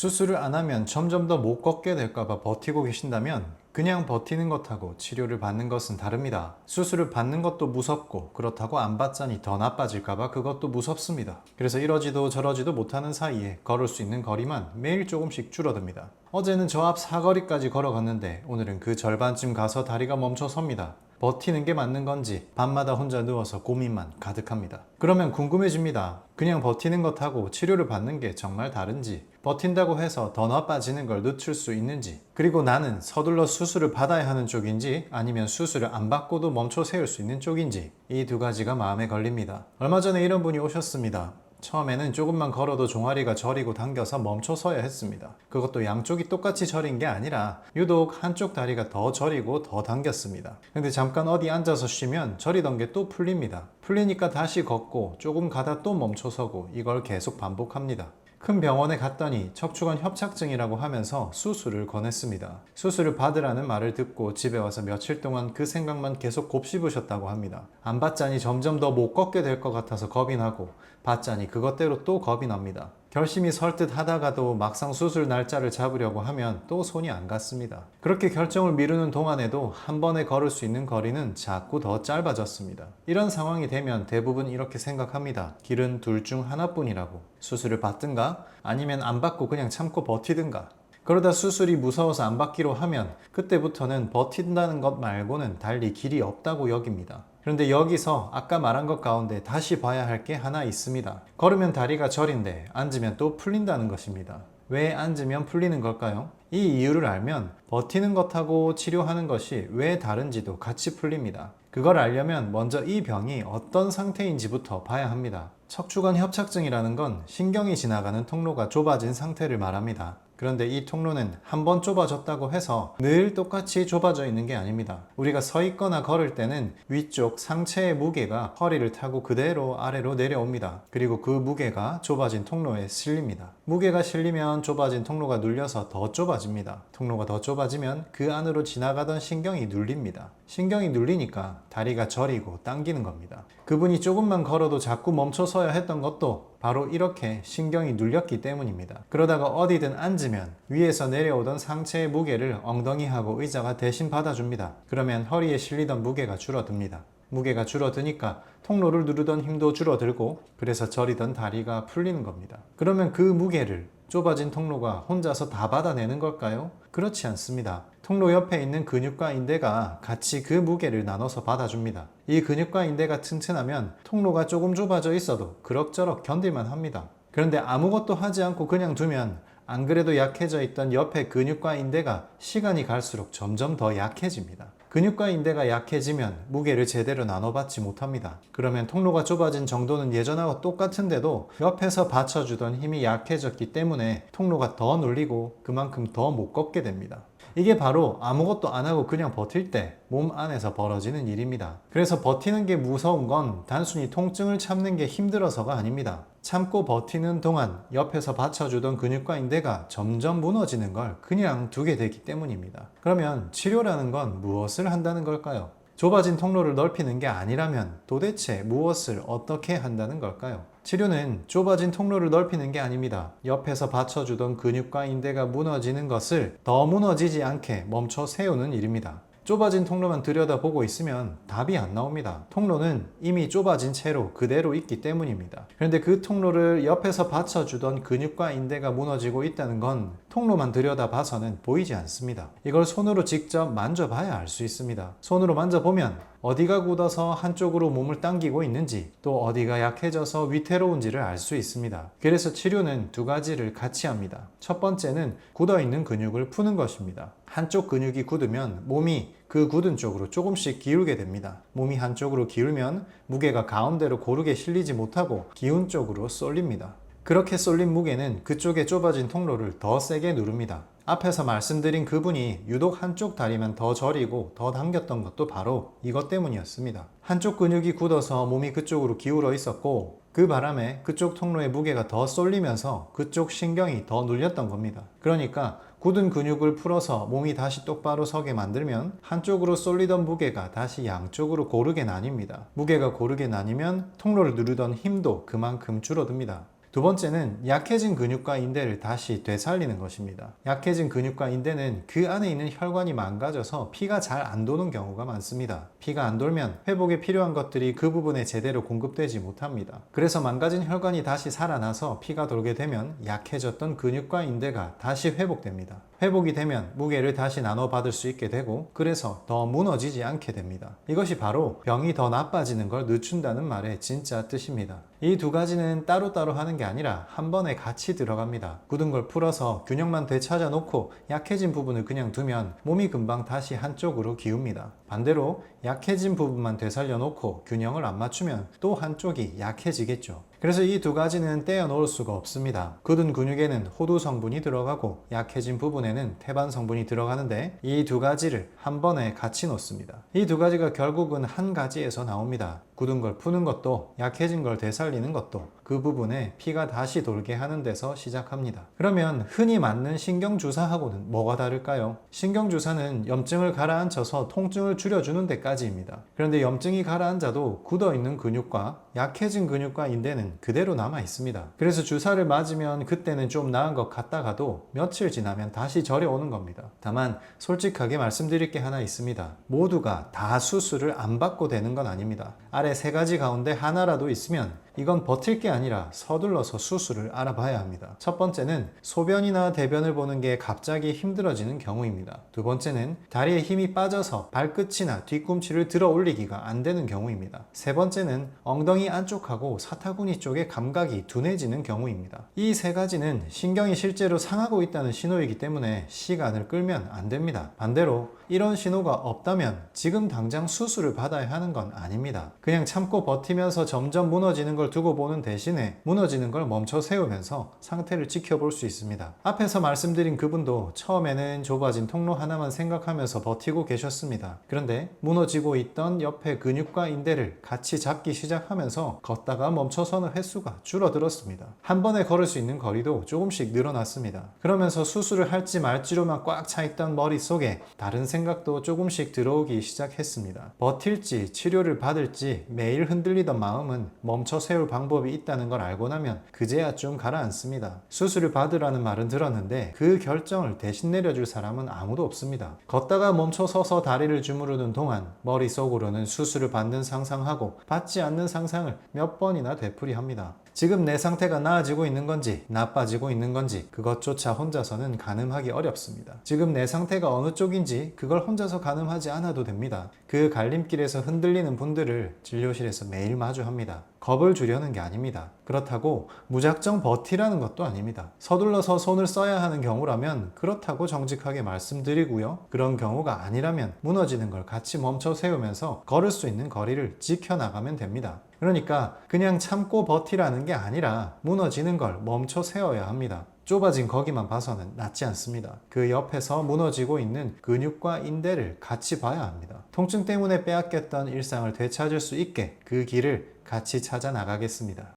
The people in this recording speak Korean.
수술을 안 하면 점점 더 못 걷게 될까봐 버티고 계신다면 그냥 버티는 것하고 치료를 받는 것은 다릅니다. 수술을 받는 것도 무섭고 그렇다고 안 받자니 더 나빠질까봐 그것도 무섭습니다. 그래서 이러지도 저러지도 못하는 사이에 걸을 수 있는 거리만 매일 조금씩 줄어듭니다. 어제는 저 앞 사거리까지 걸어갔는데 오늘은 그 절반쯤 가서 다리가 멈춰 섭니다. 버티는 게 맞는 건지 밤마다 혼자 누워서 고민만 가득합니다. 그러면 궁금해집니다. 그냥 버티는 것하고 치료를 받는 게 정말 다른지, 버틴다고 해서 더 나빠지는 걸 늦출 수 있는지, 그리고 나는 서둘러 수술을 받아야 하는 쪽인지 아니면 수술을 안 받고도 멈춰 세울 수 있는 쪽인지, 이 두 가지가 마음에 걸립니다. 얼마 전에 이런 분이 오셨습니다. 처음에는 조금만 걸어도 종아리가 저리고 당겨서 멈춰서야 했습니다. 그것도 양쪽이 똑같이 저린 게 아니라 유독 한쪽 다리가 더 저리고 더 당겼습니다. 근데 잠깐 어디 앉아서 쉬면 저리던 게 또 풀립니다. 풀리니까 다시 걷고 조금 가다 또 멈춰서고 이걸 계속 반복합니다. 큰 병원에 갔더니 척추관 협착증이라고 하면서 수술을 권했습니다. 수술을 받으라는 말을 듣고 집에 와서 며칠 동안 그 생각만 계속 곱씹으셨다고 합니다. 안 받자니 점점 더 못 걷게 될 것 같아서 겁이 나고 받자니 그것대로 또 겁이 납니다. 결심이 설 듯 하다가도 막상 수술 날짜를 잡으려고 하면 또 손이 안 갔습니다. 그렇게 결정을 미루는 동안에도 한 번에 걸을 수 있는 거리는 자꾸 더 짧아졌습니다. 이런 상황이 되면 대부분 이렇게 생각합니다. 길은 둘 중 하나뿐이라고. 수술을 받든가 아니면 안 받고 그냥 참고 버티든가. 그러다 수술이 무서워서 안 받기로 하면 그때부터는 버틴다는 것 말고는 달리 길이 없다고 여깁니다. 그런데 여기서 아까 말한 것 가운데 다시 봐야 할 게 하나 있습니다. 걸으면 다리가 저린데 앉으면 또 풀린다는 것입니다. 왜 앉으면 풀리는 걸까요? 이 이유를 알면 버티는 것하고 치료하는 것이 왜 다른지도 같이 풀립니다. 그걸 알려면 먼저 이 병이 어떤 상태인지부터 봐야 합니다. 척추관 협착증이라는 건 신경이 지나가는 통로가 좁아진 상태를 말합니다. 그런데 이 통로는 한번 좁아졌다고 해서 늘 똑같이 좁아져 있는 게 아닙니다. 우리가 서 있거나 걸을 때는 위쪽 상체의 무게가 허리를 타고 그대로 아래로 내려옵니다. 그리고 그 무게가 좁아진 통로에 실립니다. 무게가 실리면 좁아진 통로가 눌려서 더 좁아집니다. 통로가 더 좁아지면 그 안으로 지나가던 신경이 눌립니다. 신경이 눌리니까 다리가 저리고 당기는 겁니다. 그분이 조금만 걸어도 자꾸 멈춰서야 했던 것도 바로 이렇게 신경이 눌렸기 때문입니다. 그러다가 어디든 앉으면 위에서 내려오던 상체의 무게를 엉덩이하고 의자가 대신 받아줍니다. 그러면 허리에 실리던 무게가 줄어듭니다. 무게가 줄어드니까 통로를 누르던 힘도 줄어들고 그래서 저리던 다리가 풀리는 겁니다. 그러면 그 무게를 좁아진 통로가 혼자서 다 받아내는 걸까요? 그렇지 않습니다. 통로 옆에 있는 근육과 인대가 같이 그 무게를 나눠서 받아줍니다. 이 근육과 인대가 튼튼하면 통로가 조금 좁아져 있어도 그럭저럭 견딜만 합니다. 그런데 아무것도 하지 않고 그냥 두면 안 그래도 약해져 있던 옆에 근육과 인대가 시간이 갈수록 점점 더 약해집니다. 근육과 인대가 약해지면 무게를 제대로 나눠받지 못합니다. 그러면 통로가 좁아진 정도는 예전하고 똑같은데도 옆에서 받쳐주던 힘이 약해졌기 때문에 통로가 더 눌리고 그만큼 더 못 걷게 됩니다. 이게 바로 아무것도 안 하고 그냥 버틸 때 몸 안에서 벌어지는 일입니다. 그래서 버티는 게 무서운 건 단순히 통증을 참는 게 힘들어서가 아닙니다. 참고 버티는 동안 옆에서 받쳐주던 근육과 인대가 점점 무너지는 걸 그냥 두게 되기 때문입니다. 그러면 치료라는 건 무엇을 한다는 걸까요? 좁아진 통로를 넓히는 게 아니라면 도대체 무엇을 어떻게 한다는 걸까요? 치료는 좁아진 통로를 넓히는 게 아닙니다. 옆에서 받쳐주던 근육과 인대가 무너지는 것을 더 무너지지 않게 멈춰 세우는 일입니다. 좁아진 통로만 들여다보고 있으면 답이 안 나옵니다. 통로는 이미 좁아진 채로 그대로 있기 때문입니다. 그런데 그 통로를 옆에서 받쳐주던 근육과 인대가 무너지고 있다는 건 통로만 들여다봐서는 보이지 않습니다. 이걸 손으로 직접 만져봐야 알 수 있습니다. 손으로 만져보면 어디가 굳어서 한쪽으로 몸을 당기고 있는지 또 어디가 약해져서 위태로운지를 알 수 있습니다. 그래서 치료는 두 가지를 같이 합니다. 첫 번째는 굳어있는 근육을 푸는 것입니다. 한쪽 근육이 굳으면 몸이 그 굳은 쪽으로 조금씩 기울게 됩니다. 몸이 한쪽으로 기울면 무게가 가운데로 고르게 실리지 못하고 기운 쪽으로 쏠립니다. 그렇게 쏠린 무게는 그쪽에 좁아진 통로를 더 세게 누릅니다. 앞에서 말씀드린 그분이 유독 한쪽 다리만 더 저리고 더 당겼던 것도 바로 이것 때문이었습니다. 한쪽 근육이 굳어서 몸이 그쪽으로 기울어 있었고 그 바람에 그쪽 통로의 무게가 더 쏠리면서 그쪽 신경이 더 눌렸던 겁니다. 그러니까 굳은 근육을 풀어서 몸이 다시 똑바로 서게 만들면 한쪽으로 쏠리던 무게가 다시 양쪽으로 고르게 나뉩니다. 무게가 고르게 나뉘면 통로를 누르던 힘도 그만큼 줄어듭니다. 두 번째는 약해진 근육과 인대를 다시 되살리는 것입니다. 약해진 근육과 인대는 그 안에 있는 혈관이 망가져서 피가 잘 안 도는 경우가 많습니다. 피가 안 돌면 회복에 필요한 것들이 그 부분에 제대로 공급되지 못합니다. 그래서 망가진 혈관이 다시 살아나서 피가 돌게 되면 약해졌던 근육과 인대가 다시 회복됩니다. 회복이 되면 무게를 다시 나눠 받을 수 있게 되고, 그래서 더 무너지지 않게 됩니다. 이것이 바로 병이 더 나빠지는 걸 늦춘다는 말의 진짜 뜻입니다. 이 두 가지는 따로따로 하는 게 아니라 한 번에 같이 들어갑니다. 굳은 걸 풀어서 균형만 되찾아 놓고 약해진 부분을 그냥 두면 몸이 금방 다시 한쪽으로 기웁니다. 반대로 약해진 부분만 되살려 놓고 균형을 안 맞추면 또 한쪽이 약해지겠죠. 그래서 이 두 가지는 떼어 놓을 수가 없습니다. 굳은 근육에는 호두 성분이 들어가고 약해진 부분에는 태반 성분이 들어가는데, 이 두 가지를 한 번에 같이 놓습니다. 이 두 가지가 결국은 한 가지에서 나옵니다. 굳은 걸 푸는 것도 약해진 걸 되살리는 것도 그 부분에 피가 다시 돌게 하는 데서 시작합니다. 그러면 흔히 맞는 신경주사하고는 뭐가 다를까요? 신경주사는 염증을 가라앉혀서 통증을 줄여주는 데까지입니다. 그런데 염증이 가라앉아도 굳어있는 근육과 약해진 근육과 인대는 그대로 남아 있습니다. 그래서 주사를 맞으면 그때는 좀 나은 것 같다가도 며칠 지나면 다시 저려오는 겁니다. 다만 솔직하게 말씀드릴 게 하나 있습니다. 모두가 다 수술을 안 받고 되는 건 아닙니다. 아래 세 가지 가운데 하나라도 있으면 이건 버틸 게 아니라 서둘러서 수술을 알아봐야 합니다. 첫 번째는 소변이나 대변을 보는 게 갑자기 힘들어지는 경우입니다. 두 번째는 다리에 힘이 빠져서 발끝이나 뒤꿈치를 들어 올리기가 안 되는 경우입니다. 세 번째는 엉덩이 안쪽하고 사타구니 쪽의 감각이 둔해지는 경우입니다. 이 세 가지는 신경이 실제로 상하고 있다는 신호이기 때문에 시간을 끌면 안 됩니다. 반대로 이런 신호가 없다면 지금 당장 수술을 받아야 하는 건 아닙니다. 그냥 참고 버티면서 점점 무너지는 걸 두고 보는 대신에 무너지는 걸 멈춰 세우면서 상태를 지켜볼 수 있습니다. 앞에서 말씀드린 그분도 처음에는 좁아진 통로 하나만 생각하면서 버티고 계셨습니다. 그런데 무너지고 있던 옆에 근육과 인대를 같이 잡기 시작하면서 걷다가 멈춰서는 횟수가 줄어들었습니다. 한 번에 걸을 수 있는 거리도 조금씩 늘어났습니다. 그러면서 수술을 할지 말지로만 꽉 차있던 머릿속에 다른 생각도 조금씩 들어오기 시작했습니다. 버틸지 치료를 받을지 매일 흔들리던 마음은 멈춰 세울 방법이 있다는 걸 알고 나면 그제야 좀 가라앉습니다. 수술을 받으라는 말은 들었는데 그 결정을 대신 내려줄 사람은 아무도 없습니다. 걷다가 멈춰 서서 다리를 주무르는 동안 머릿속으로는 수술을 받는 상상하고 받지 않는 상상을 몇 번이나 되풀이합니다. 지금 내 상태가 나아지고 있는 건지 나빠지고 있는 건지 그것조차 혼자서는 가늠하기 어렵습니다. 지금 내 상태가 어느 쪽인지 그걸 혼자서 가늠하지 않아도 됩니다. 그 갈림길에서 흔들리는 분들을 진료실에서 매일 마주합니다. 겁을 주려는 게 아닙니다. 그렇다고 무작정 버티라는 것도 아닙니다. 서둘러서 손을 써야 하는 경우라면 그렇다고 정직하게 말씀드리고요. 그런 경우가 아니라면 무너지는 걸 같이 멈춰 세우면서 걸을 수 있는 거리를 지켜나가면 됩니다. 그러니까 그냥 참고 버티라는 게 아니라 무너지는 걸 멈춰 세워야 합니다. 좁아진 거기만 봐서는 낫지 않습니다. 그 옆에서 무너지고 있는 근육과 인대를 같이 봐야 합니다. 통증 때문에 빼앗겼던 일상을 되찾을 수 있게 그 길을 같이 찾아 나가겠습니다.